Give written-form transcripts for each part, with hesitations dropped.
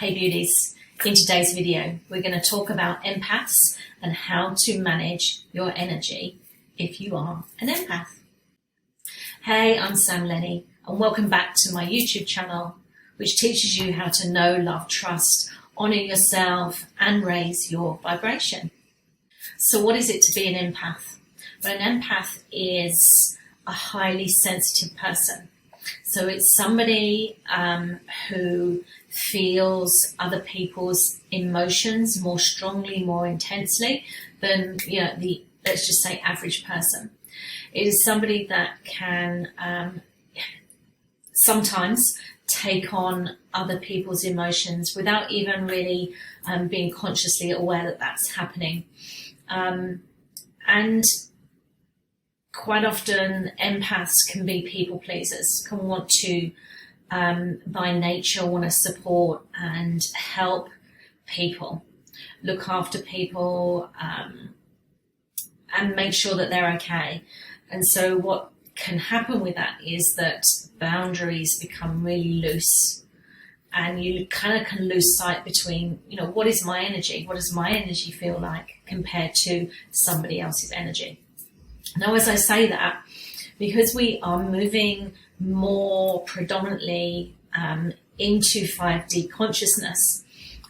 Hey beauties, in today's video we're going to talk about empaths and how to manage your energy if you are an empath. Hey, I'm Sam Lenny and welcome back to my YouTube channel, which teaches you how to know, love, trust, honour yourself and raise your vibration. So what is it to be an empath? Well, an empath is a highly sensitive person. So it's somebody who feels other people's emotions more strongly, more intensely than the, let's just say, average person. It is somebody that can sometimes take on other people's emotions without even really being consciously aware that that's happening. And quite often empaths can be people pleasers, can want to, by nature, want to support and help people, look after people, and make sure that they're okay. And so what can happen with that is that boundaries become really loose, and you kind of can lose sight between, what is my energy? What does my energy feel like compared to somebody else's energy? Now, as I say that, because we are moving more predominantly into 5D consciousness,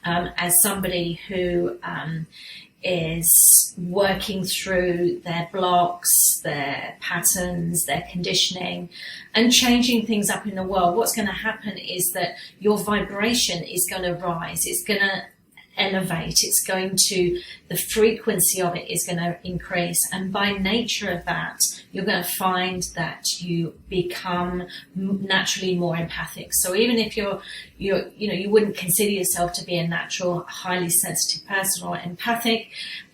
as somebody who is working through their blocks, their patterns, their conditioning, and changing things up in the world, what's going to happen is that your vibration is going to rise. It's going to elevate. It's going to, the frequency of it is going to increase. And by nature of that, you're going to find that you become naturally more empathic. So even if you wouldn't consider yourself to be a natural, highly sensitive person or empathic,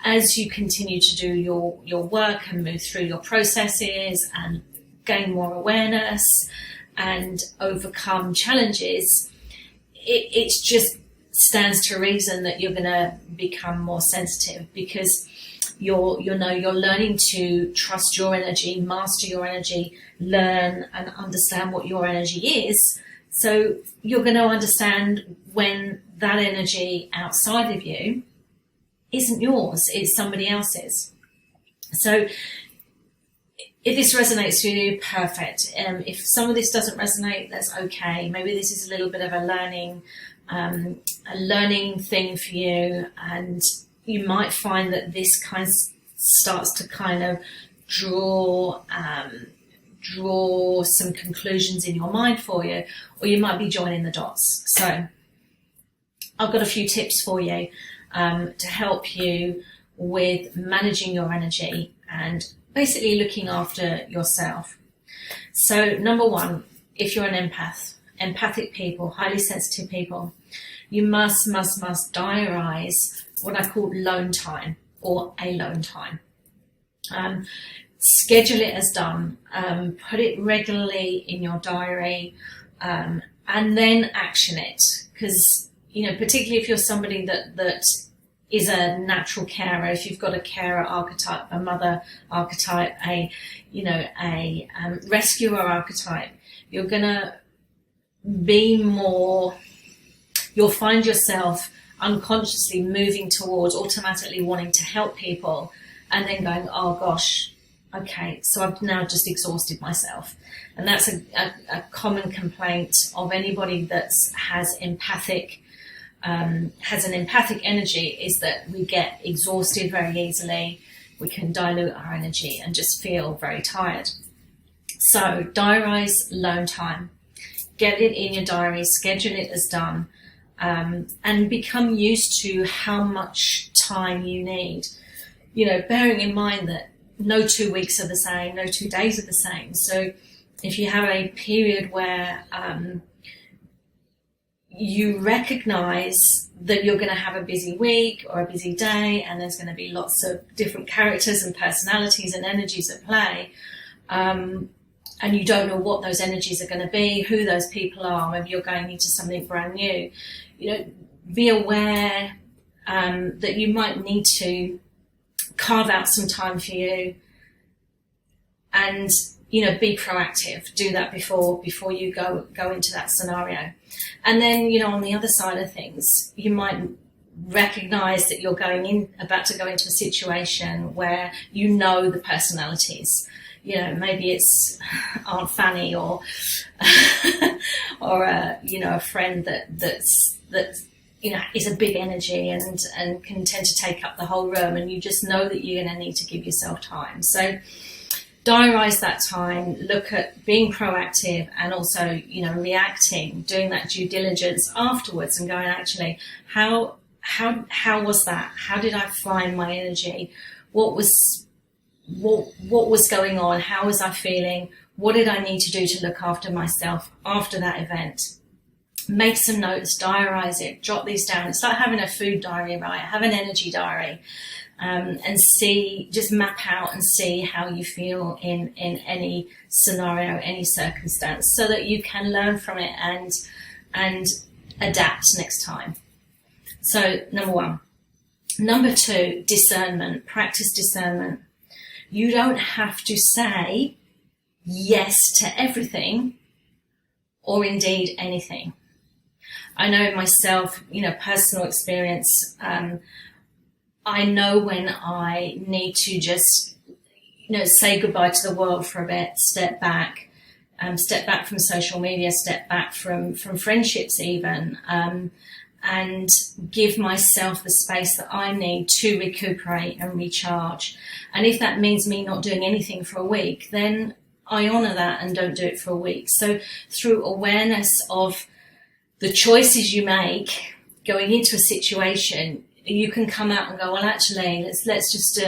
as you continue to do your work and move through your processes and gain more awareness and overcome challenges, it's just stands to reason that you're going to become more sensitive, because you're learning to trust your energy, master your energy, learn and understand what your energy is. So you're going to understand when that energy outside of you isn't yours, it's somebody else's. So if this resonates with you, perfect. If some of this doesn't resonate, that's okay. Maybe this is a little bit of a learning thing for you, and you might find that this kind of starts to kind of draw some conclusions in your mind for you, or you might be joining the dots. So I've got a few tips for you to help you with managing your energy and basically looking after yourself. So number one, if you're an empath, empathic people, highly sensitive people, you must diarise what I call lone time or alone time. Schedule it as done, put it regularly in your diary, and then action it. Because, particularly if you're somebody that is a natural carer, if you've got a carer archetype, a mother archetype, a rescuer archetype, you're going to be more, you'll find yourself unconsciously moving towards automatically wanting to help people, and then going, oh gosh, okay, so I've now just exhausted myself. And that's a common complaint of anybody that has an empathic energy, is that we get exhausted very easily. We can dilute our energy and just feel very tired. So diarise lone time. Get it in your diary, schedule it as done, and become used to how much time you need. Bearing in mind that no 2 weeks are the same, no 2 days are the same. So if you have a period where you recognize that you're going to have a busy week or a busy day, and there's going to be lots of different characters and personalities and energies at play, and you don't know what those energies are going to be, who those people are, maybe you're going into something brand new, be aware that you might need to carve out some time for you and be proactive. Do that before you go into that scenario. And then, on the other side of things, you might recognize that you're about to go into a situation where the personalities. Maybe it's Aunt Fanny or or a friend that's is a big energy and can tend to take up the whole room, and you just know that you're going to need to give yourself time. So diarise that time, look at being proactive, and also, reacting, doing that due diligence afterwards and going, actually, how was that? How did I find my energy? What was going on? How was I feeling? What did I need to do to look after myself after that event? Make some notes, diarise it, jot these down. It's like having a food diary, right? Have an energy diary. And just map out and see how you feel in any scenario, any circumstance, so that you can learn from it and adapt next time. So, number 1. Number 2, discernment. Practice discernment. You don't have to say yes to everything, or indeed anything. I know myself, personal experience, I know when I need to just, say goodbye to the world for a bit, step back from social media, step back from friendships even, and give myself the space that I need to recuperate and recharge. And if that means me not doing anything for a week, then I honour that and don't do it for a week. So through awareness of the choices you make going into a situation, you can come out and go, well, actually, let's just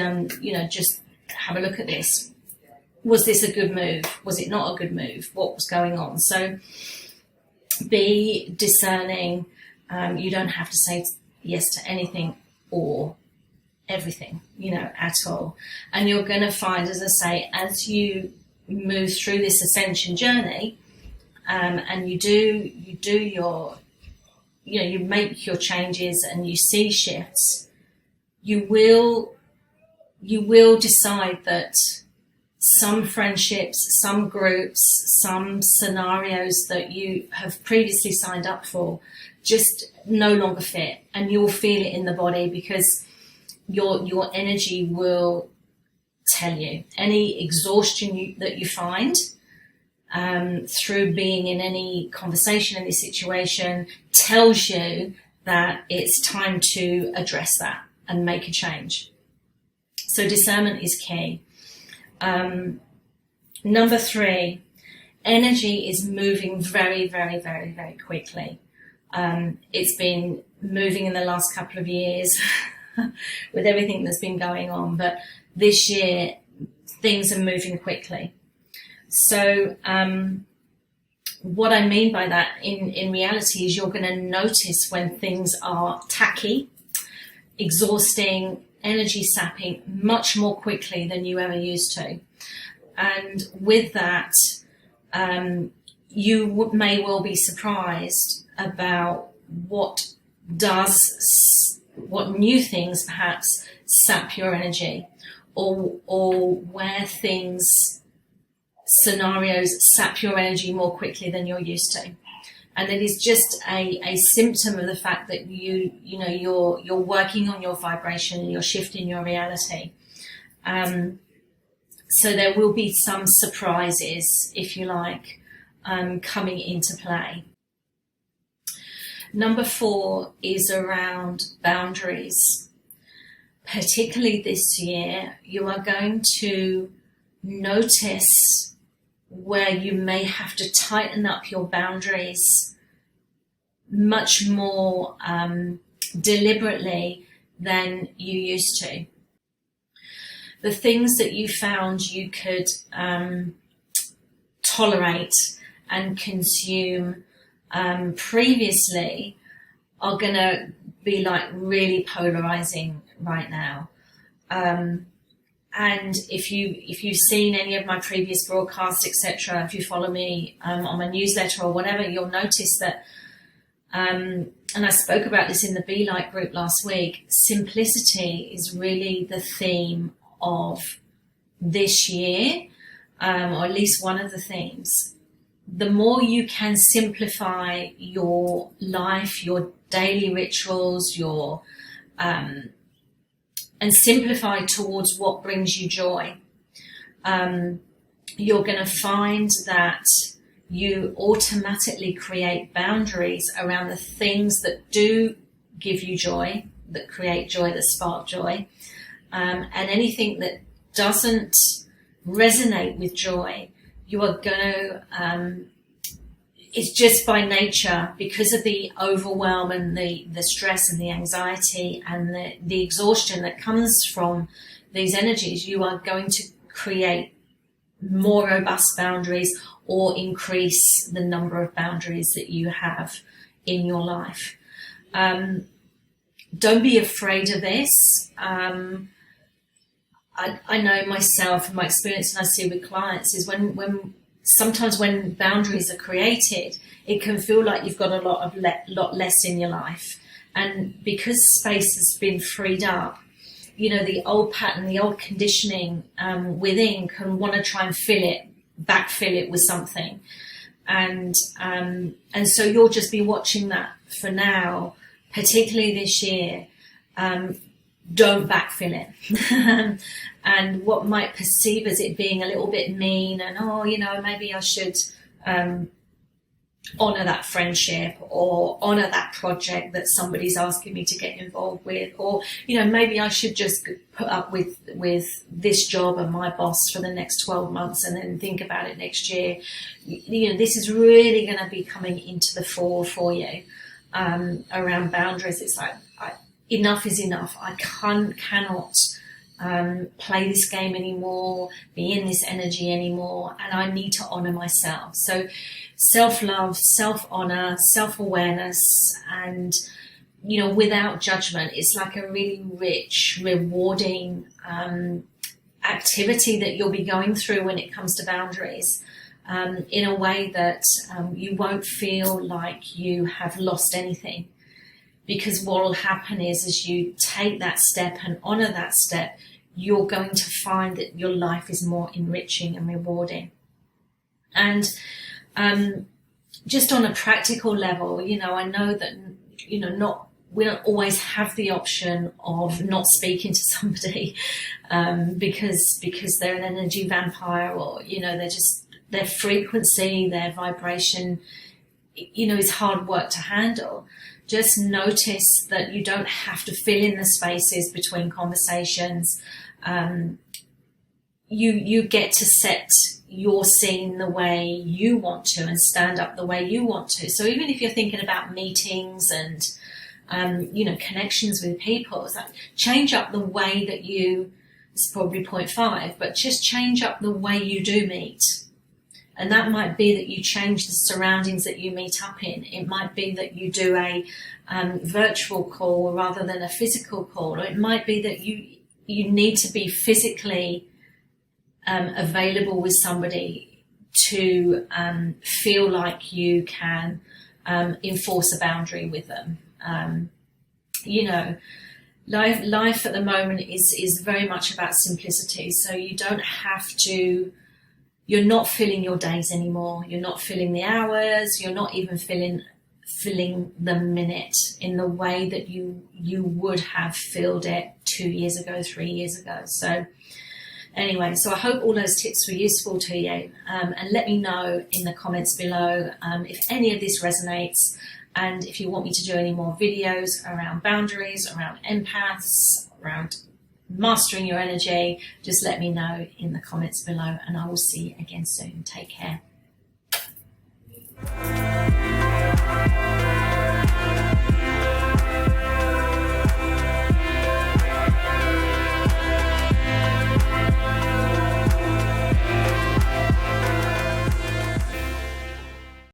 just have a look at this. Was this a good move? Was it not a good move? What was going on? So be discerning. You don't have to say yes to anything or everything, at all. And you're going to find, as I say, as you move through this ascension journey, and you make your changes and you see shifts, you will decide that some friendships, some groups, some scenarios that you have previously signed up for just no longer fit, and you'll feel it in the body, because your energy will tell you. Any exhaustion that you find through being in any conversation, in this situation, tells you that it's time to address that and make a change. So discernment is key. Number 3, energy is moving very, very, very, very quickly. It's been moving in the last couple of years with everything that's been going on, but this year things are moving quickly. So what I mean by that in reality is you're going to notice when things are tacky, exhausting, energy sapping much more quickly than you ever used to. And with that, you may well be surprised about what new things perhaps sap your energy, or where scenarios sap your energy more quickly than you're used to. And it is just a symptom of the fact that you're working on your vibration and you're shifting your reality. So there will be some surprises, if you like, coming into play. Number 4 is around boundaries. Particularly this year, you are going to notice where you may have to tighten up your boundaries much more deliberately than you used to. The things that you found you could tolerate and consume previously are going to be like really polarizing right now. And if you've seen any of my previous broadcasts, etc., if you follow me on my newsletter or whatever, you'll notice that, and I spoke about this in the Be Light group last week, simplicity is really the theme of this year. or at least one of the themes, the more you can simplify your life, your daily rituals, and simplify towards what brings you joy, you're going to find that you automatically create boundaries around the things that do give you joy, that create joy, that spark joy, and anything that doesn't resonate with joy, you are going to, it's just by nature, because of the overwhelm and the stress and the anxiety and the exhaustion that comes from these energies, you are going to create more robust boundaries or increase the number of boundaries that you have in your life. Don't be afraid of this. I know myself, and my experience, and I see with clients, is when sometimes when boundaries are created, it can feel like you've got a lot less in your life. And because space has been freed up, the old pattern, the old conditioning within can want to try and backfill it with something. And so you'll just be watching that for now, particularly this year. Don't backfill it. And what might perceive as it being a little bit mean and, maybe I should honour that friendship or honour that project that somebody's asking me to get involved with, or, maybe I should just put up with this job and my boss for the next 12 months and then think about it next year. This is really going to be coming into the fore for you around boundaries. It's like, enough is enough. I cannot play this game anymore, be in this energy anymore, and I need to honour myself. So self-love, self-honour, self-awareness, and, without judgment, it's like a really rich, rewarding activity that you'll be going through when it comes to boundaries, in a way that you won't feel like you have lost anything. Because what will happen is, as you take that step and honour that step, you're going to find that your life is more enriching and rewarding. And just on a practical level, I know that, we don't always have the option of not speaking to somebody because they're an energy vampire, or, their frequency, their vibration, is hard work to handle. Just notice that you don't have to fill in the spaces between conversations. You get to set your scene the way you want to and stand up the way you want to. So even if you're thinking about meetings and, connections with people, it's like change up the way that it's probably 0.5, but just change up the way you do meet. And that might be that you change the surroundings that you meet up in. It might be that you do a virtual call rather than a physical call. Or it might be that you need to be physically available with somebody to feel like you can enforce a boundary with them. Life at the moment is very much about simplicity. So you don't have to... You're not filling your days anymore. You're not filling the hours. You're not even filling the minute in the way that you would have filled it 2 years ago, 3 years ago. So anyway, so I hope all those tips were useful to you. And let me know in the comments below if any of this resonates, and if you want me to do any more videos around boundaries, around empaths, around mastering your energy, just let me know in the comments below, and I will see you again soon. Take care.